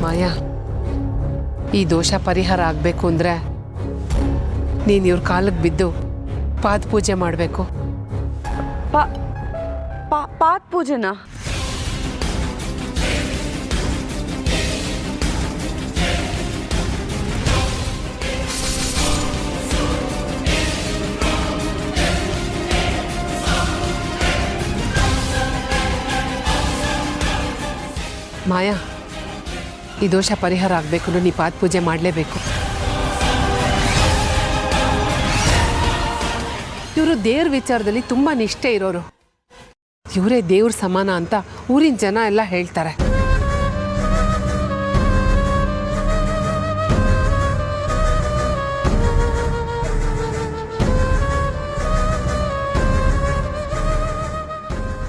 ಮಾಯಾ, ಈ ದೋಷ ಪರಿಹಾರ ಆಗಬೇಕು ಅಂದರೆ ನೀನು ಇವ್ರ ಕಾಲಕ್ಕೆ ಬಿದ್ದು ಪಾದ ಪೂಜೆ ಮಾಡಬೇಕು. ಪಾದ ಪೂಜೆನಾ? ಮಾಯಾ, ಈ ದೋಷ ಪರಿಹಾರ ಆಗಬೇಕು ನೀ ಪಾದ ಪೂಜೆ ಮಾಡಲೇಬೇಕು. ಇವರು ದೇವ್ರ ವಿಚಾರದಲ್ಲಿ ತುಂಬ ನಿಷ್ಠೆ ಇರೋರು. ಇವರೇ ದೇವ್ರ ಸಮಾನ ಅಂತ ಊರಿನ ಜನ ಎಲ್ಲ ಹೇಳ್ತಾರೆ.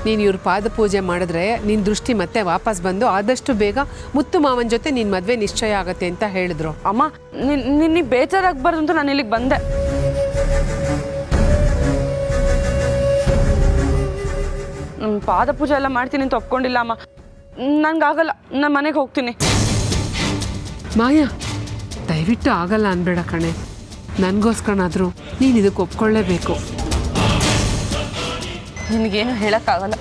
ನೀನು ಇವ್ರ ಪಾದ ಪೂಜೆ ಮಾಡಿದ್ರೆ ನಿನ್ನ ದೃಷ್ಟಿ ಮತ್ತೆ ವಾಪಸ್ ಬಂದು ಆದಷ್ಟು ಬೇಗ ಮುತ್ತು ಮಾವನ ಜೊತೆ ನಿನ್ನ ಮದುವೆ ನಿಶ್ಚಯ ಆಗತ್ತೆ ಅಂತ ಹೇಳಿದ್ರು. ಅಮ್ಮ, ನಿನ್ನ ಬೇಜಾರಾಗಬಾರ್ದು ಅಂತ ನಾನು ಇಲ್ಲಿಗೆ ಬಂದೆ. ಪಾದ ಪೂಜೆ ಎಲ್ಲ ಮಾಡ್ತೀನಿ ಅಂತ ಒಪ್ಕೊಂಡಿಲ್ಲ ಅಮ್ಮ. ನನಗಾಗಲ್ಲ, ನಾನು ಮನೆಗೆ ಹೋಗ್ತೀನಿ. ಮಾಯಾ, ದಯವಿಟ್ಟು ಆಗಲ್ಲ ಅನ್ಬೇಡ ಕಣೆ. ನನಗೋಸ್ಕರನಾದರೂ ನೀನು ಇದಕ್ಕೆ ಒಪ್ಕೊಳ್ಳೇಬೇಕು. ನಿನಗೇನು ಹೇಳೋಕ್ಕಾಗಲ್ಲ.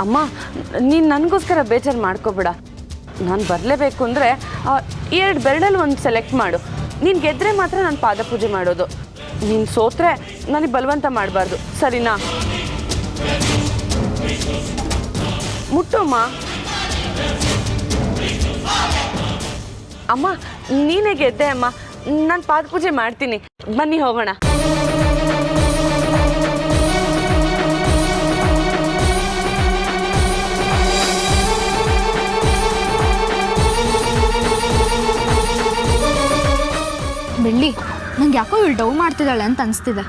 ಅಮ್ಮ, ನೀನು ನನಗೋಸ್ಕರ ಬೇಜಾರು ಮಾಡ್ಕೋಬೇಡ. ನಾನು ಬರಲೇಬೇಕು ಅಂದರೆ 2 ಬೆರಳಲ್ಲಿ ಒಂದು ಸೆಲೆಕ್ಟ್ ಮಾಡು. ನೀನು ಗೆದ್ದರೆ ಮಾತ್ರ ನಾನು ಪಾದ ಪೂಜೆ ಮಾಡೋದು. ನೀನು ಸೋತ್ರೆ ನನಗೆ ಬಲವಂತ ಮಾಡಬಾರ್ದು, ಸರಿನಾ? ಮುಟ್ಟು ಅಮ್ಮ. ಅಮ್ಮ, ನೀನೇ ಗೆದ್ದೆ ಅಮ್ಮ. ನಾನು ಪಾದ ಪೂಜೆ ಮಾಡ್ತೀನಿ, ಬನ್ನಿ ಹೋಗೋಣ. ಬೆಳ್ಳಿ, ನಂಗೆ ಯಾಕೋ ಇವಳು ಡೌ ಮಾಡ್ತಿದ್ದಾಳೆ ಅಂತ ಅನಿಸ್ತಿದೆ.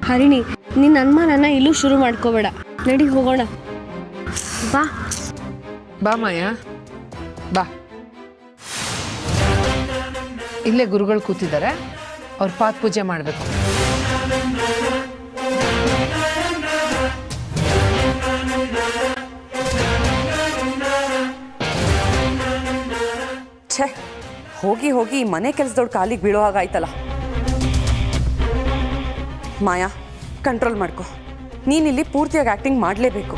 ಹರಿಣಿ, ನಿನ್ನ ಅನುಮಾನನ ಇಲ್ಲೂ ಶುರು ಮಾಡ್ಕೋಬೇಡ. ನಡಿ ಹೋಗೋಣ. ಬಾ ಬಾ ಮಾಯಾ, ಬಾ. ಇಲ್ಲೇ ಗುರುಗಳು ಕೂತಿದ್ದಾರೆ, ಅವ್ರ ಪಾದ ಪೂಜೆ ಮಾಡಬೇಕು. ಛೇ, ಹೋಗಿ ಹೋಗಿ ಮನೆ ಕೆಲಸದವ್ರ ಕಾಲಿಗೆ ಬೀಳೋ ಹಾಗಾಯ್ತಲ್ಲ. ಮಾಯಾ, ಕಂಟ್ರೋಲ್ ಮಾಡ್ಕೊ. ನೀನಿಲ್ಲಿ ಪೂರ್ತಿಯಾಗಿ ಆ್ಯಕ್ಟಿಂಗ್ ಮಾಡಲೇಬೇಕು.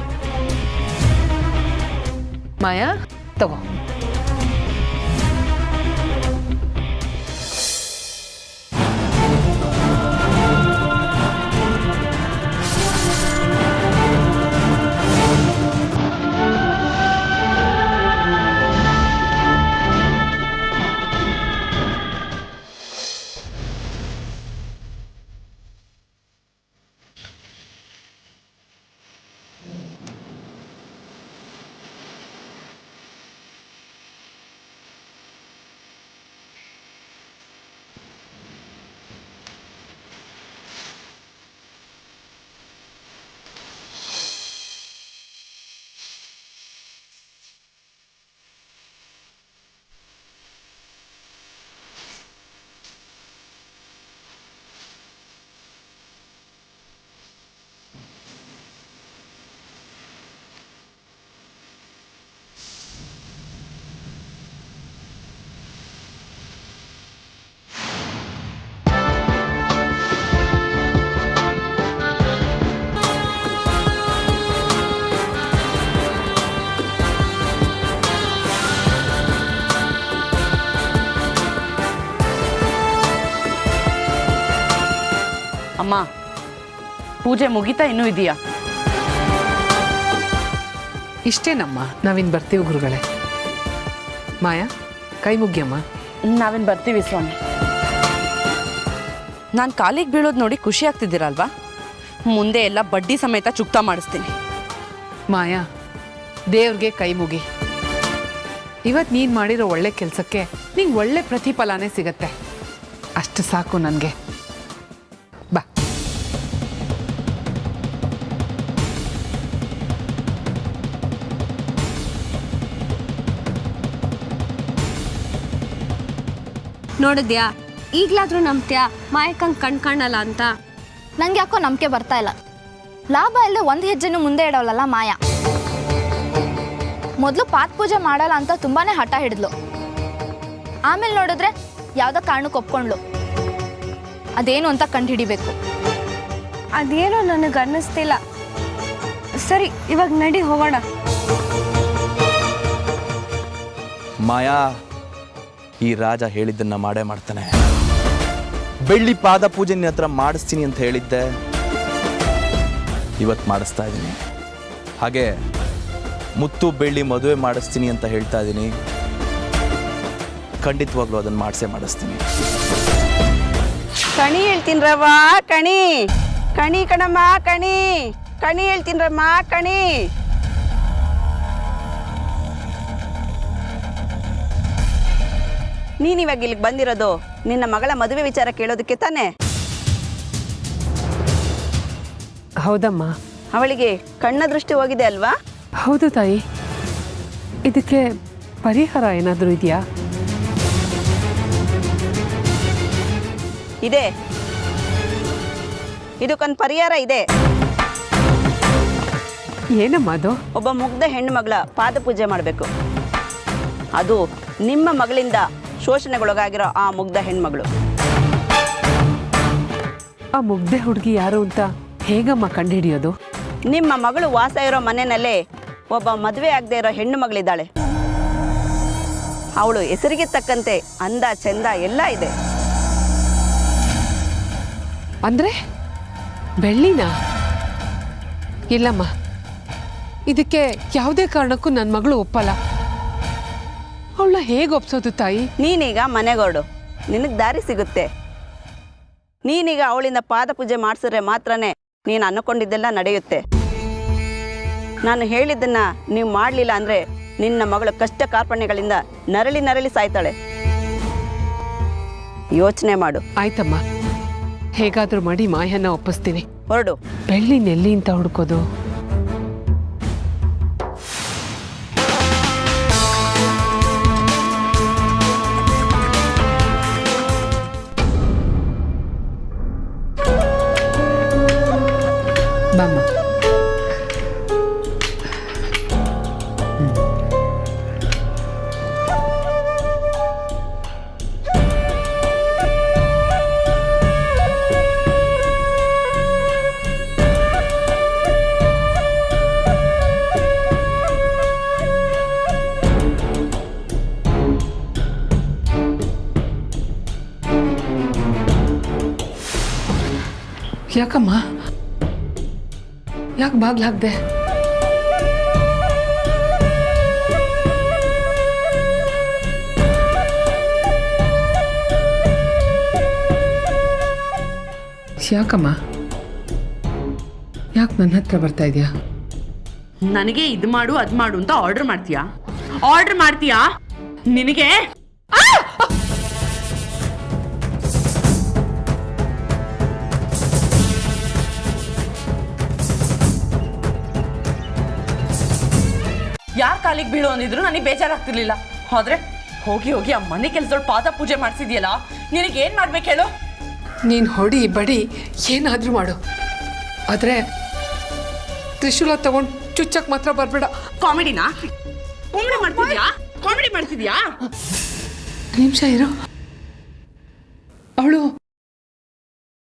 ಮಾಯಾ, ತಗೋ. ಅಮ್ಮ, ಪೂಜೆ ಮುಗಿತಾ ಇನ್ನೂ ಇದೆಯಾ? ಇಷ್ಟೇನಮ್ಮ, ನಾವಿನ್ ಬರ್ತೀವಿ ಗುರುಗಳೇ. ಮಾಯಾ, ಕೈ ಮುಗಿಯಮ್ಮ. ನಾವೇನು ಬರ್ತೀವಿ ಸ್ವಾಮಿ. ನಾನು ಕಾಲಿಗೆ ಬೀಳೋದು ನೋಡಿ ಖುಷಿ ಆಗ್ತಿದ್ದೀರಲ್ವಾ? ಮುಂದೆ ಎಲ್ಲ ಬಡ್ಡಿ ಸಮೇತ ಚುಕ್ತಾ ಮಾಡಿಸ್ತೀನಿ. ಮಾಯಾ, ದೇವ್ರಿಗೆ ಕೈ ಮುಗಿ. ಇವತ್ತು ನೀನು ಮಾಡಿರೋ ಒಳ್ಳೆ ಕೆಲಸಕ್ಕೆ ನಿಂಗೆ ಒಳ್ಳೆ ಪ್ರತಿಫಲನೇ ಸಿಗತ್ತೆ. ಅಷ್ಟು ಸಾಕು ನನಗೆ. ಬಾ. ನೋಡಿದ್ಯಾ ಈಗಲಾದರೂ ನಂಬ್ತ್ಯಾ ಮಾಯಕ್ಕಂಗೆ ಕಾಣಲ್ಲ ಅಂತ? ನಂಗೆ ಯಾಕೋ ನಂಬಿಕೆ ಬರ್ತಾ ಇಲ್ಲ. ಲಾಭ ಇಲ್ಲದೆ ಒಂದು ಹೆಜ್ಜೆನೂ ಮುಂದೆ ಇಡೋಲ್ಲ ಮಾಯಾ. ಮೊದಲು ಪಾತ್ ಪೂಜೆ ಮಾಡಲ್ಲ ಅಂತ ತುಂಬಾನೇ ಹಠ ಹಿಡಿದ್ಲು. ಆಮೇಲೆ ನೋಡಿದ್ರೆ ಯಾವುದೋ ಕಾರಣಕ್ಕೆ ಒಪ್ಕೊಂಡ್ಲು. ಅದೇನು ಅಂತ ಕಂಡು ಹಿಡಿಬೇಕು. ಅದೇನೋ ನನಗೆ ಅನ್ನಿಸ್ತಿಲ್ಲ. ಸರಿ, ಇವಾಗ ನಡಿ ಹೋಗೋಣ. ಮಾಯಾ, ಈ ರಾಜ ಹೇಳಿದ್ದನ್ನ ಮಾಡೇ ಮಾಡ್ತಾನೆ. ಬೆಳ್ಳಿ ಪಾದ ಪೂಜೆ ನಿನ್ನ ಹತ್ರ ಮಾಡಿಸ್ತೀನಿ ಅಂತ ಹೇಳಿದ್ದೆ, ಇವತ್ತು ಮಾಡಿಸ್ತಾ ಇದ್ದೀನಿ. ಹಾಗೆ ಮುತ್ತು ಬೆಳ್ಳಿ ಮದುವೆ ಮಾಡಿಸ್ತೀನಿ ಅಂತ ಹೇಳ್ತಾ ಇದ್ದೀನಿ. ಖಂಡಿತವಾಗ್ಲೂ ಅದನ್ನು ಮಾಡಿಸ್ತೀನಿ. ಕಣಿ ಹೇಳ್ತೀನ್ರವ್ವ, ಕಣಿ ಕಣಿ ಕಣಮ್ಮ, ಕಣಿ ಕಣಿ ಹೇಳ್ತೀನ್ರಮ್ಮ, ಕಣಿ. ನೀನಿವಾಗ ಇಲ್ಲಿಗೆ ಬಂದಿರೋದು ನಿನ್ನ ಮಗಳ ಮದುವೆ ವಿಚಾರ ಕೇಳೋದಕ್ಕೆ ತಾನೆ? ಹೌದಮ್ಮ. ಅವಳಿಗೆ ಕಣ್ಣ ದೃಷ್ಟಿ ಹೋಗಿದೆ ಅಲ್ವಾ? ಹೌದು ತಾಯಿ. ಇದಕ್ಕೆ ಪರಿಹಾರ ಏನಾದರೂ ಇದೆಯಾ? ಇದೆ, ಇದಕ್ಕೊಂದು ಪರಿಹಾರ ಇದೆ. ಏನಮ್ಮ ಅದು? ಒಬ್ಬ ಮುಗ್ಧ ಹೆಣ್ಣು ಮಗಳ ಪಾದ ಪೂಜೆ ಮಾಡಬೇಕು. ಅದು ನಿಮ್ಮ ಮಗಳಿಂದ ಶೋಷಣೆಗೊಳಗಾಗಿರೋ ಆ ಮುಗ್ಧ ಹೆಣ್ಮಗಳು. ಆ ಮುಗ್ಧೆ ಹುಡುಗಿ ಯಾರು ಅಂತ ಹೇಗಮ್ಮ ಕಂಡುಹಿಡಿಯೋದು? ನಿಮ್ಮ ಮಗಳು ವಾಸ ಇರೋ ಮನೆಯಲ್ಲೇ ಒಬ್ಬ ಮದುವೆ ಆಗದೆ ಇರೋ ಹೆಣ್ಣು ಮಗಳಿದ್ದಾಳೆ. ಅವಳು ಹೆಸರಿಗೆ ತಕ್ಕಂತೆ ಅಂದ ಚಂದ ಎಲ್ಲ ಇದೆ. ಅಂದ್ರೆ ಬೆಳ್ಳಿನ? ಇಲ್ಲಮ್ಮ, ಇದಕ್ಕೆ ಯಾವುದೇ ಕಾರಣಕ್ಕೂ ನನ್ನ ಮಗಳು ಒಪ್ಪಲ್ಲ. ಅವಳ ಹೇಗೆ ಒಪ್ಸೋದು ತಾಯಿ? ನೀನೀಗ ಮನೆಗೋಡು, ನಿನಗೆ ದಾರಿ ಸಿಗುತ್ತೆ. ನೀನೀಗ ಅವಳಿಂದ ಪಾದ ಪೂಜೆ ಮಾಡಿಸಿದ್ರೆ ಮಾತ್ರನೇ ನೀನು ಅನ್ಕೊಂಡಿದ್ದೆಲ್ಲ ನಡೆಯುತ್ತೆ. ನಾನು ಹೇಳಿದ್ದನ್ನ ನೀವು ಮಾಡಲಿಲ್ಲ ಅಂದರೆ ನಿನ್ನ ಮಗಳು ಕಷ್ಟ ಕಾರ್ಪಣ್ಯಗಳಿಂದ ನರಳಿ ನರಳಿ ಸಾಯ್ತಾಳೆ. ಯೋಚನೆ ಮಾಡು. ಆಯ್ತಮ್ಮ, ಹೇಗಾದರೂ ಮಾಡಿ ಮಾಯನ್ನ ಒಪ್ಪಿಸ್ತೀನಿ. ಹೊರಡು. ಬೆಳ್ಳಿ ನೆಲ್ಲಿ ಅಂತ ಹುಡ್ಕೋದು? ಬಾಮ್ಮ. ಯಾಕಮ್ಮ, ಯಾಕೆ ಬಾಗ್ಲಾಗ್ದೆ? ಯಾಕಮ್ಮ, ಯಾಕೆ ನನ್ನ ಹತ್ರ ಬರ್ತಾ ಇದೆಯಾ? ನನಗೆ ಇದು ಮಾಡು ಅದು ಮಾಡು ಅಂತ ಆರ್ಡರ್ ಮಾಡ್ತೀಯಾ? ನಿನಗೆ ಯಾರ್ ಕಾಲಿಗೆ ಬೀಳು ಅಂದಿದ್ರು ನನಗೆ ಬೇಜಾರಾಗ್ತಿರ್ಲಿಲ್ಲ. ಆದ್ರೆ ಹೋಗಿ ಹೋಗಿ ಆ ಮನೆ ಕೆಲಸದೊಳು ಪಾದ ಪೂಜೆ ಮಾಡಿಸಿದ್ಯಲ್ಲ, ನಿನಗೆ ಏನ್ ಮಾಡ್ಬೇಕು ಹೇಳು? ನೀನು ಹೊಡಿ ಬಡಿ ಏನಾದರೂ ಮಾಡು, ಆದರೆ ತ್ರಿಶೂಲ ತಗೊಂಡು ಚುಚ್ಚಕ್ಕೆ ಮಾತ್ರ ಬರಬೇಡ. ಕಾಮಿಡಿನಾ? ಕಾಮಿಡಿ ಮಾಡ್ತಿದ್ಯಾ? ನಿಮಿಷ ಇರು. ಅವಳು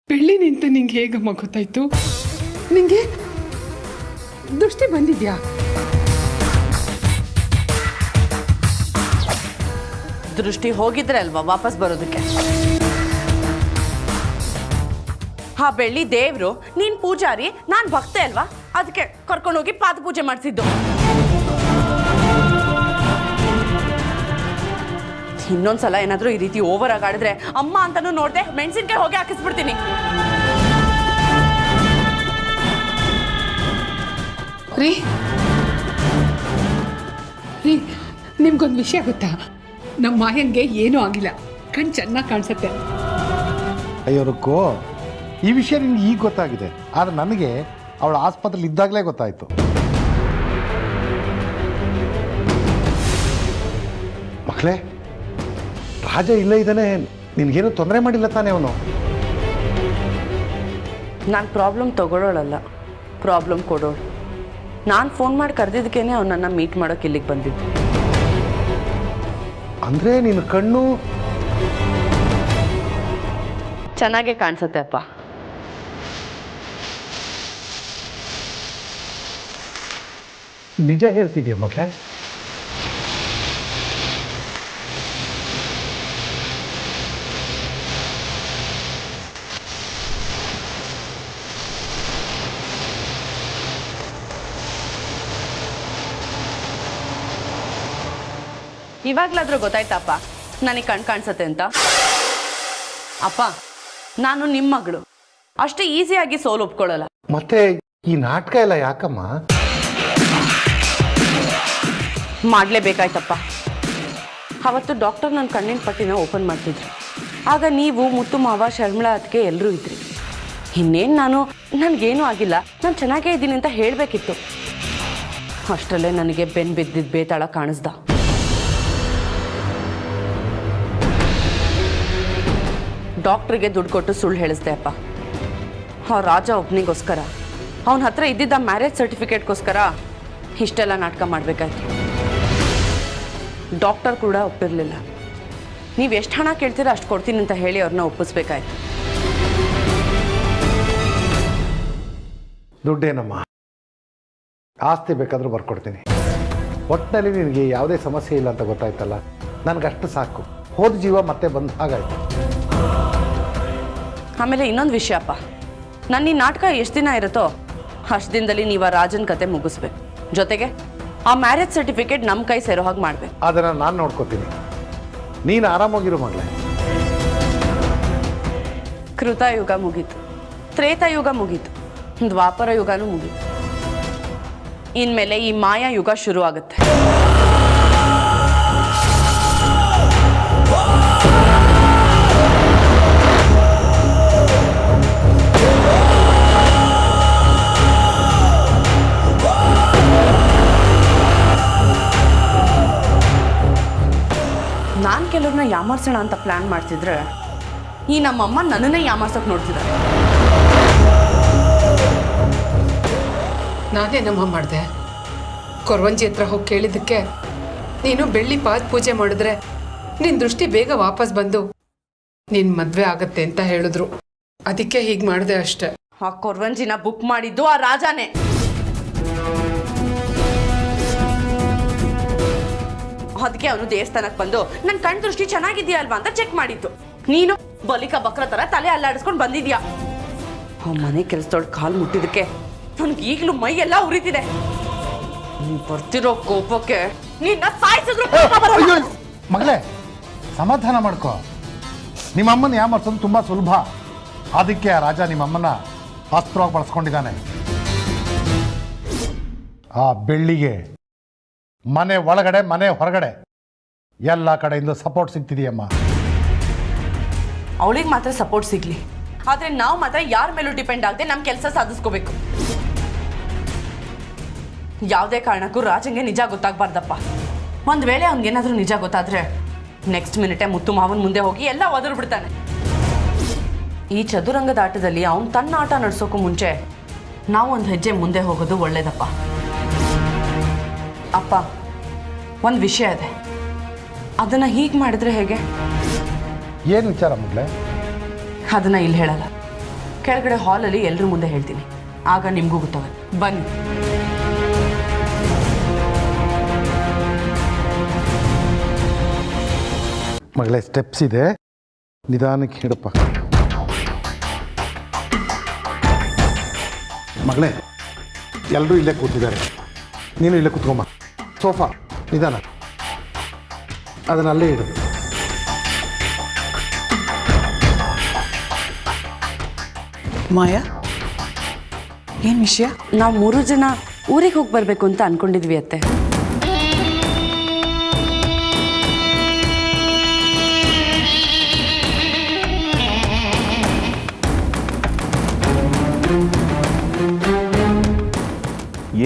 ಬೆಳ್ಳಿ ನಿಂತ ನಿಂಗೆ ಹೇಗಮ್ಮ ಗೊತ್ತಾಯ್ತು? ನಿಂಗೆ ದೃಷ್ಟಿ ಬಂದಿದ್ಯಾ? ದೃಷ್ಟಿ ಹೋಗಿದ್ರೆ ಅಲ್ವಾ ವಾಪಸ್ ಬರೋದಕ್ಕೆ? ಹಾ ಬೆಳ್ಳಿ ದೇವ್ರು, ನೀನ್ ಪೂಜಾರಿ, ನಾನ್ ಭಕ್ತೆ ಅಲ್ವಾ, ಅದಕ್ಕೆ ಕರ್ಕೊಂಡೋಗಿ ಪಾದ ಪೂಜೆ ಮಾಡಿಸಿದ್ದು. ಇನ್ನೊಂದ್ಸಲ ಏನಾದ್ರೂ ಈ ರೀತಿ ಓವರ್ ಆಗಿ ಆಡಿದ್ರೆ ಅಮ್ಮ ಅಂತಾನು ನೋಡ್ದೆ ಮೆಣಸಿನ್ಕಾಯಿ ಹೋಗಿ ಹಾಕಿಸ್ಬಿಡ್ತೀನಿ. ರೀ ರೀ, ನಿಮ್ಗೊಂದು ವಿಷಯ ಗೊತ್ತಾ? ನಮ್ಮ ಮಾಯಂಗೆ ಏನೂ ಆಗಿಲ್ಲ, ಕಣ್ ಚೆನ್ನಾಗಿ ಕಾಣಿಸುತ್ತೆ. ಅಯ್ಯೋ ರುಕ್ಕು, ಈ ವಿಷಯ ನಿಮ್ಗೆ ಈಗ ಗೊತ್ತಾಗಿದೆ, ಆದರೆ ನನಗೆ ಅವಳ ಆಸ್ಪತ್ರೆಯಲ್ಲಿ ಇದ್ದಾಗಲೇ ಗೊತ್ತಾಯಿತು. ಮಕ್ಕಳೇ, ರಾಜ ಇಲ್ಲೇ ಇದ್ದಾನೆ, ನಿನಗೇನು ತೊಂದರೆ ಮಾಡಿಲ್ಲ ತಾನೇ ಅವನು? ನಾನು ಪ್ರಾಬ್ಲಮ್ ತಗೊಳ್ಳೋಳಲ್ಲ, ಪ್ರಾಬ್ಲಮ್ ಕೊಡೋಳು. ನಾನು ಫೋನ್ ಮಾಡಿ ಕರೆದಿದ್ದಕ್ಕೇನೆ ಅವನನ್ನು ಮೀಟ್ ಮಾಡೋಕೆ ಇಲ್ಲಿಗೆ ಬಂದಿದ್ದು. ಅಂದರೆ ನಿನ್ನ ಕಣ್ಣು ಚೆನ್ನಾಗೇ ಕಾಣಿಸುತ್ತೆ ಅಪ್ಪ. ನಿಜ ಹೇಳ್ತಿದ್ಯಾ ಮಕ್ಕಳೇ? ಇವಾಗ್ಲಾದ್ರೂ ಗೊತ್ತಾಯ್ತಪ್ಪ ನನಗೆ ಕಣ್ ಕಾಣಿಸುತ್ತೆ ಅಂತ. ಅಪ್ಪ, ನಾನು ನಿಮ್ಮ ಮಗಳು, ಅಷ್ಟೇ ಈಸಿಯಾಗಿ ಸೋಲು ಒಪ್ಕೊಳ್ಳಲ್ಲ. ಮತ್ತೆ ಈ ನಾಟಕ ಎಲ್ಲ ಯಾಕಮ್ಮ? ಮಾಡಲೇಬೇಕಾಯ್ತಪ್ಪ. ಅವತ್ತು ಡಾಕ್ಟರ್ ನನ್ನ ಕಣ್ಣಿನ ಪಟ್ಟಿನ ಓಪನ್ ಮಾಡ್ತಿದ್ರು. ಆಗ ನೀವು, ಮುತ್ತು ಮಾವ, ಶರ್ಮಿಳಾ ಅದಕ್ಕೆ ಎಲ್ಲರೂ ಇದ್ರಿ. ಇನ್ನೇನು ನನಗೇನೂ ಆಗಿಲ್ಲ, ನಾನು ಚೆನ್ನಾಗೇ ಇದ್ದೀನಿ ಅಂತ ಹೇಳಬೇಕಿತ್ತು. ಅಷ್ಟರಲ್ಲೇ ನನಗೆ ಬೆನ್ನು ಬಿದ್ದಿದ್ದು ಬೇತಾಳ ಕಾಣಿಸ್ದ. ಡಾಕ್ಟ್ರಿಗೆ ದುಡ್ಡು ಕೊಟ್ಟು ಸುಳ್ಳು ಹೇಳಿಸ್ದೆ ಅಪ್ಪ. ಆ ರಾಜ ಒಬ್ಬನಿಗೋಸ್ಕರ, ಅವನ ಹತ್ರ ಇದ್ದಿದ್ದ ಮ್ಯಾರೇಜ್ ಸರ್ಟಿಫಿಕೇಟ್ಗೋಸ್ಕರ ಇಷ್ಟೆಲ್ಲ ನಾಟಕ ಮಾಡಬೇಕಾಯ್ತು. ಡಾಕ್ಟರ್ ಕೂಡ ಒಪ್ಪಿರಲಿಲ್ಲ. ನೀವು ಎಷ್ಟು ಹಣ ಕೇಳ್ತೀರ ಅಷ್ಟು ಕೊಡ್ತೀನಿ ಅಂತ ಹೇಳಿ ಅವ್ರನ್ನ ಒಪ್ಪಿಸ್ಬೇಕಾಯ್ತು. ದುಡ್ಡೇನಮ್ಮ, ಆಸ್ತಿ ಬೇಕಾದರೂ ಬರ್ಕೊಡ್ತೀನಿ. ಒಟ್ಟಿನಲ್ಲಿ ನಿನಗೆ ಯಾವುದೇ ಸಮಸ್ಯೆ ಇಲ್ಲ ಅಂತ ಗೊತ್ತಾಯ್ತಲ್ಲ, ನನಗಷ್ಟು ಸಾಕು. ಹೋದ ಜೀವ ಮತ್ತೆ ಬಂದ ಹಾಗಾಯ್ತು. ಆಮೇಲೆ ಇನ್ನೊಂದು ವಿಷಯ ಅಪ್ಪ, ನನ್ನ ಈ ನಾಟಕ ಎಷ್ಟು ದಿನ ಇರುತ್ತೋ ಅಷ್ಟು ದಿನದಲ್ಲಿ ನೀವು ಆ ರಾಜನ ಕತೆ ಮುಗಿಸ್ಬೇಕು. ಜೊತೆಗೆ ಆ ಮ್ಯಾರೇಜ್ ಸರ್ಟಿಫಿಕೇಟ್ ನಮ್ಮ ಕೈ ಸೇರೋ ಹಾಗೆ ಮಾಡಬೇಕು. ಅದನ್ನು ನಾನು ನೋಡ್ಕೋತೀನಿ, ನೀನು ಆರಾಮಾಗಿರು ಮಗಳೇ. ಕೃತಯುಗ ಮುಗೀತು, ತ್ರೇತಾಯುಗ ಮುಗೀತು, ದ್ವಾಪರ ಯುಗನೂ ಮುಗೀತು. ಇನ್ಮೇಲೆ ಈ ಮಾಯಾ ಯುಗ ಶುರು ಆಗುತ್ತೆ. ನಾನು ಕೆಲವ್ರನ್ನ ಯಾಮಾರ್ಸೋಣ ಅಂತ ಪ್ಲ್ಯಾನ್ ಮಾಡ್ತಿದ್ರೆ ಈ ನಮ್ಮಮ್ಮ ನನ್ನನ್ನೇ ಯಾಮಾರ್ಸೋಕೆ ನೋಡ್ತಿದ್ದಾರೆ. ನಾನೇನಮ್ಮ ಮಾಡಿದೆ? ಕೊರವಂಜಿ ಹತ್ರ ಹೋಗಿ ಕೇಳಿದ್ದಕ್ಕೆ ನೀನು ಬೆಳ್ಳಿ ಪಾದ ಪೂಜೆ ಮಾಡಿದ್ರೆ ನಿನ್ನ ದೃಷ್ಟಿ ಬೇಗ ವಾಪಸ್ ಬಂದು ನಿನ್ನ ಮದುವೆ ಆಗತ್ತೆ ಅಂತ ಹೇಳಿದ್ರು. ಅದಕ್ಕೆ ಹೀಗೆ ಮಾಡಿದೆ ಅಷ್ಟೆ. ಆ ಕೊರವಂಜಿನ ಬುಕ್ ಮಾಡಿದ್ದು ಆ ರಾಜಾನೇ. ಅದಕ್ಕೆ ಅವನು ದೇವಸ್ಥಾನಕ್ಕೆ ಬಂದು ನನ್ನ ಕಣ್ ದೃಷ್ಟಿ ಚೆನ್ನಾಗಿದೆಯಾ ಅಲ್ವಾ ಅಂತ ಚೆಕ್ ಮಾಡಿತ್ತು. ನೀನು ಬಲಿಕ ಬಕ್ರ ತರ ತಲೆ ಅಲ್ಲಾಡಿಸ್ಕೊಂಡು ಬಂದಿದ್ಯಾ. ಆ ಮನೆ ಕೆಲಸದೊಳಗೆ ಕಾಲು ಮುಟ್ಟಿದಕ್ಕೆ ನನಗೆ ಈಗಲೂ ಮೈ ಎಲ್ಲ ಉರಿತಿದೆ. ನೀನು ಬರ್ತಿರೋ ಕೋಪಕ್ಕೆ ನಿನ್ನ ಸಾಯಿಸಿದ್ರು ಮಗಳೇ, ಸಮಾಧಾನ ಮಾಡ್ಕೋ. ನಿಮ್ಮಮ್ಮನ ಯಾಮರ್ಸೋದು ತುಂಬ ಸುಲಭ. ಅದಕ್ಕೆ ಆ ರಾಜ ನಿಮ್ಮಮ್ಮನ ಅಸ್ತ್ರವಾಗಿ ಬಳಸ್ಕೊಂಡಿದ್ದಾನೆ. ಆ ಬೆಳ್ಳಿಗೆ ಮನೆ ಒಳಗಡೆ ಮನೆ ಹೊರಗಡೆ ಎಲ್ಲ ಕಡೆಯಿಂದ ಸಪೋರ್ಟ್ ಸಿಗ್ತಿದೆಯಮ್ಮ. ಅವಳಿಗೆ ಮಾತ್ರ ಸಪೋರ್ಟ್ ಸಿಗ್ಲಿ, ಆದ್ರೆ ನಾವು ಮಾತ್ರ ಯಾರ ಮೇಲೂ ಡಿಪೆಂಡ್ ಆಗದೆ ನಮ್ಮ ಕೆಲಸ ಸಾಧಿಸ್ಕೋಬೇಕು. ಯಾವುದೇ ಕಾರಣಕ್ಕೂ ರಾಜಂಗೆ ನಿಜ ಗೊತ್ತಾಗಬಾರ್ದಪ್ಪ. ಒಂದು ವೇಳೆ ಅವ್ನಿಗೇನಾದ್ರೂ ನಿಜ ಗೊತ್ತಾದ್ರೆ ನೆಕ್ಸ್ಟ್ ಮಿನಿಟೇ ಮುತ್ತು ಮಾವನ ಮುಂದೆ ಹೋಗಿ ಎಲ್ಲ ಒದರು ಬಿಡ್ತಾನೆ. ಈ ಚದುರಂಗದ ಆಟದಲ್ಲಿ ಅವನು ತನ್ನ ಆಟ ನಡೆಸೋಕ್ಕೂ ಮುಂಚೆ ನಾವು ಒಂದು ಹೆಜ್ಜೆ ಮುಂದೆ ಹೋಗೋದು ಒಳ್ಳೇದಪ್ಪ. ಅಪ್ಪ, ಒಂದು ವಿಷಯ ಇದೆ, ಅದನ್ನು ಹೀಗೆ ಮಾಡಿದ್ರೆ ಹೇಗೆ? ಏನು ವಿಚಾರ ಮಗಳೇ? ಅದನ್ನು ಇಲ್ಲಿ ಹೇಳಲ್ಲ, ಕೆಳಗಡೆ ಹಾಲಲ್ಲಿ ಎಲ್ಲರ ಮುಂದೆ ಹೇಳ್ತೀನಿ, ಆಗ ನಿಮಗೂ ಗೊತ್ತಾಗುತ್ತೆ. ಬನ್ನಿ. ಮಗಳೇ, ಸ್ಟೆಪ್ಸ್ ಇದೆ, ನಿಧಾನಕ್ಕೆ ಹಿಡಪ್ಪ. ಮಗಳೇ, ಎಲ್ಲರೂ ಇಲ್ಲೇ ಕೂತಿದ್ದಾರೆ, ನೀನು ಇಲ್ಲೇ ಕೂತ್ಕೊಂಬ. ಸೋಫಾ ನಿಧಾನ, ಅದನ್ನ ಅಲ್ಲೇ ಇಡು. ಮಾಯಾ, ಏನು ವಿಷಯ? ನಾವು 3 ಜನ ಊರಿಗೆ ಹೋಗಿ ಬರಬೇಕು ಅಂತ ಅನ್ಕೊಂಡಿದ್ವಿ ಅತ್ತೆ.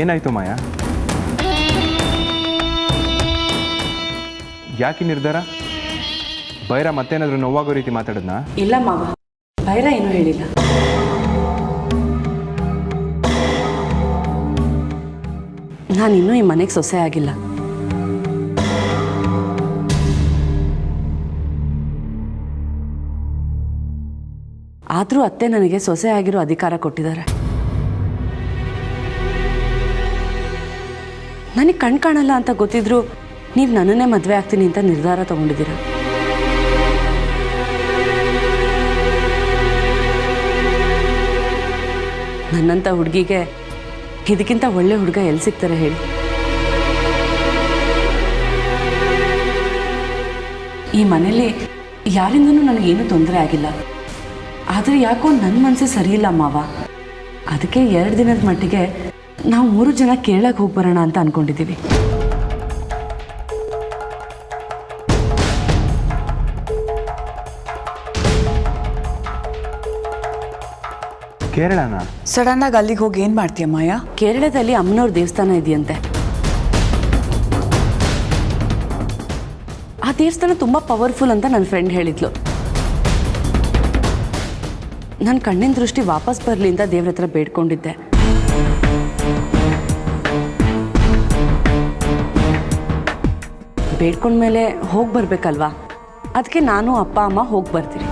ಏನಾಯ್ತು ಮಾಯಾ? ಯಾಕೆ ನಿರ್ಧಾರ? ಬೈರ ಮತ್ತೇನಾದರೂ ನೋವಾಗೋ ರೀತಿ ಮಾತಾಡಿದ್ನಾ? ಇಲ್ಲ ಮಾವ, ಬೈರ ಏನೂ ಹೇಳಿಲ್ಲ. ನಾನಿನ್ನೂ ಈ ಮನೆಗೆ ಸೊಸೆ ಆಗಿಲ್ಲ. ಆದರೂ ಅತ್ತೆ ನನಗೆ ಸೊಸೆ ಆಗಿರೋ ಅಧಿಕಾರ ಕೊಟ್ಟಿದ್ದಾರೆ. ನನಗೆ ಕಣ್ ಕಾಣಲ್ಲ ಅಂತ ಗೊತ್ತಿದ್ರು ನೀವು ನನ್ನನ್ನೇ ಮದುವೆ ಆಗ್ತೀನಿ ಅಂತ ನಿರ್ಧಾರ ತಗೊಂಡಿದ್ದೀರ. ನನ್ನಂಥ ಹುಡುಗಿಗೆ ಇದಕ್ಕಿಂತ ಒಳ್ಳೆ ಹುಡುಗ ಎಲ್ಲಿ ಸಿಗ್ತಾರೆ ಹೇಳಿ? ಈ ಮನೇಲಿ ಯಾರಿಂದನೂ ನನಗೇನು ತೊಂದರೆ ಆಗಿಲ್ಲ. ಆದರೆ ಯಾಕೋ ನನ್ನ ಮನಸ್ಸೇ ಸರಿಯಿಲ್ಲ ಮಾವ. ಅದಕ್ಕೆ 2 ದಿನದ ಮಟ್ಟಿಗೆ ನಾವು 3 ಜನ ಕೇಳಕ್ಕೆ ಹೋಗಿ ಬರೋಣ ಅಂತ ಅಂದ್ಕೊಂಡಿದ್ದೀವಿ. ಕೇರಳನ? ಸಡನ್ ಆಗಿ ಅಲ್ಲಿಗೆ ಹೋಗಿ ಏನು ಮಾಡ್ತೀಯ ಮಾಯಾ? ಕೇರಳದಲ್ಲಿ ಅಮ್ಮನವ್ರ ದೇವಸ್ಥಾನ ಇದೆಯಂತೆ. ಆ ದೇವಸ್ಥಾನ ತುಂಬ ಪವರ್ಫುಲ್ ಅಂತ ನನ್ನ ಫ್ರೆಂಡ್ ಹೇಳಿದ್ಲು. ನನ್ನ ಕಣ್ಣಿನ ದೃಷ್ಟಿ ವಾಪಸ್ ಬರಲಿ ಅಂತ ದೇವ್ರ ಹತ್ರ ಬೇಡ್ಕೊಂಡಿದ್ದೆ. ಬೇಡ್ಕೊಂಡ್ಮೇಲೆ ಹೋಗಿ ಬರ್ಬೇಕಲ್ವಾ, ಅದಕ್ಕೆ ನಾನು ಅಪ್ಪ ಅಮ್ಮ ಹೋಗಿ ಬರ್ತೀರಿ.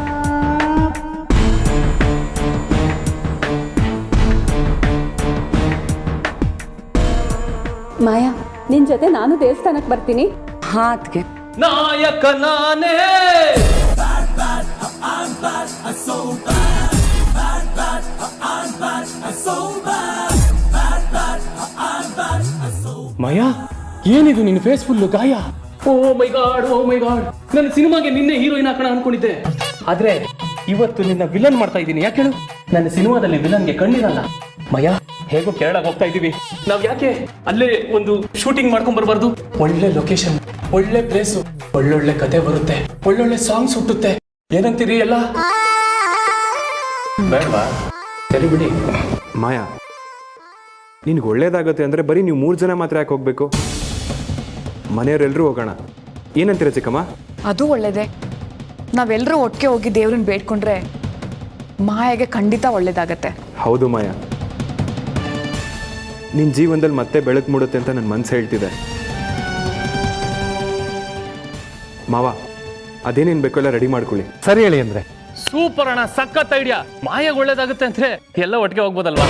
ಮಾಯಾ, ನಿನ್ನ ಜೊತೆ ನಾನು ದೇವಸ್ಥಾನಕ್ಕೆ ಬರ್ತೀನಿ. ಹಾಂ ಅದಕ್ಕೆ ನಾಯಕ ನಾನೇ. ಮಾಯಾ, ಏನಿದು ನಿನ್ನ ಫೇಸ್ ಫುಲ್ ಗಾಯ? ಓ ಮೈ ಗಾಡ್, ಓ ಮೈ ಗಾಡ್. ನನ್ನ ಸಿನಿಮಾಗೆ ನಿನ್ನೆ ಹೀರೋಯಿನ್ ಹಾಕೋಣ ಅನ್ಕೊಂಡಿದ್ದೆ, ಆದ್ರೆ ಇವತ್ತು ನಿನ್ನ ವಿಲನ್ ಮಾಡ್ತಾ ಇದ್ದೀನಿ. ಯಾಕೆ ಹೇಳು? ನನ್ನ ಸಿನಿಮಾದಲ್ಲಿ ವಿಲನ್ಗೆ ಕಣ್ಣಿರಲ್ಲ. ಮಯಾ, ಹೇಗೋ ಕೇರಳ ಹೋಗ್ತಾ ಇದ್ದೀವಿ, ನಾವ್ ಯಾಕೆ ಅಲ್ಲೇ ಒಂದು ಶೂಟಿಂಗ್ ಮಾಡ್ಕೊಂಡ್ ಬರ್ಬಾರ್ದು? ಒಳ್ಳೆ ಲೊಕೇಶನ್, ಒಳ್ಳೆ ಪ್ಲೇಸು, ಒಳ್ಳೊಳ್ಳೆ ಕತೆ ಬರುತ್ತೆ, ಒಳ್ಳೊಳ್ಳೆ ಸಾಂಗ್ಸ್ ಹುಟ್ಟುತ್ತೆ. ಏನಂತೀರಿ ಎಲ್ಲ? ಬೇಡವಾ? ಸರಿ ಬಿಡಿ. ಮಾಯಾ, ನಿನ್ಗೆ ಒಳ್ಳೇದಾಗತ್ತೆ ಅಂದರೆ ಬರೀ ನೀವು 3 ಜನ ಮಾತ್ರ ಯಾಕೆ ಹೋಗಬೇಕು? ಮನೆಯವರೆಲ್ಲರೂ ಹೋಗೋಣ. ಏನಂತೀರ ಚಿಕ್ಕಮ್ಮ? ಅದು ಒಳ್ಳೇದೇ. ನಾವೆಲ್ಲರೂ ಒಟ್ಟಿಗೆ ಹೋಗಿ ದೇವ್ರನ್ನ ಬೇಡ್ಕೊಂಡ್ರೆ ಮಾಯಾಗೆ ಖಂಡಿತ ಒಳ್ಳೇದಾಗತ್ತೆ. ಹೌದು ಮಾಯಾ, ನಿನ್ನ ಜೀವನದಲ್ಲಿ ಮತ್ತೆ ಬೆಳಕು ಮೂಡುತ್ತೆ ಅಂತ ನನ್ನ ಮನಸ್ಸು ಹೇಳ್ತಿದೆ. ಮಾವ, ಅದೇನೇನು ಬೇಕೋ ಎಲ್ಲ ರೆಡಿ ಮಾಡ್ಕೊಳ್ಳಿ. ಸರಿ ಹೇಳಿ ಅಂದರೆ. ಸೂಪರ್ ಅಣ್ಣ, ಸಖತ್ ಐಡಿಯಾ. ಮಾಯಾಗ ಒಳ್ಳೇದಾಗುತ್ತೆ ಅಂದ್ರೆ ಎಲ್ಲ ಒಟ್ಟಿಗೆ ಹೋಗ್ಬೋದಲ್ವಾ?